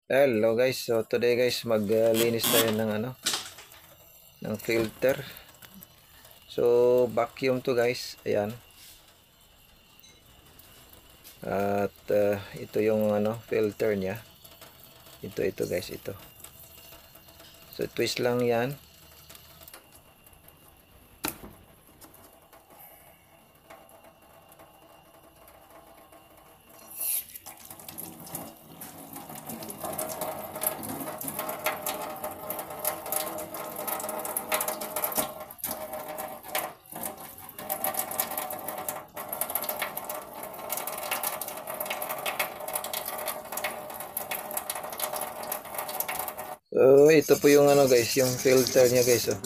Hello guys, so today guys maglinis tayo ng ng filter. So vacuum to guys, ayan. At ito yung filter niya. Ito guys, ito. So twist lang 'yan. So ito po yung guys, yung filter niya guys, oh.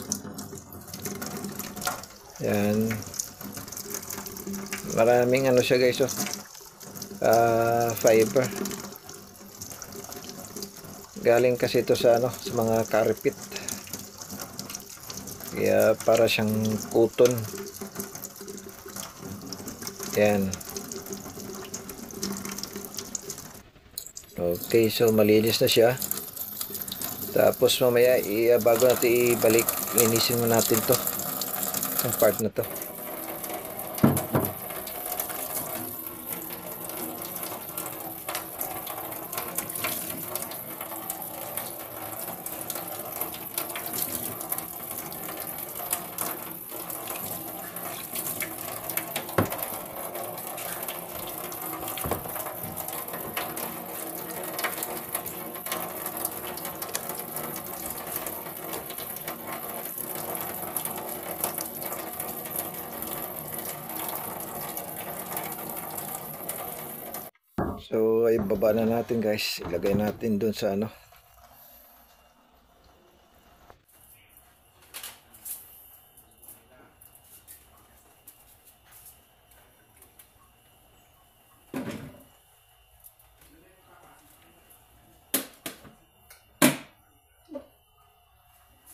Yan. Maraming siya guys, oh. Fiber. Galing kasi ito sa sa mga carpet. Kaya para siyang cotton. Yan. Okay, so malinis na siya. Tapos mamaya bago natin ibalik, linisin mo natin to, itong part na to. So ay baba na natin guys, ilagay natin doon sa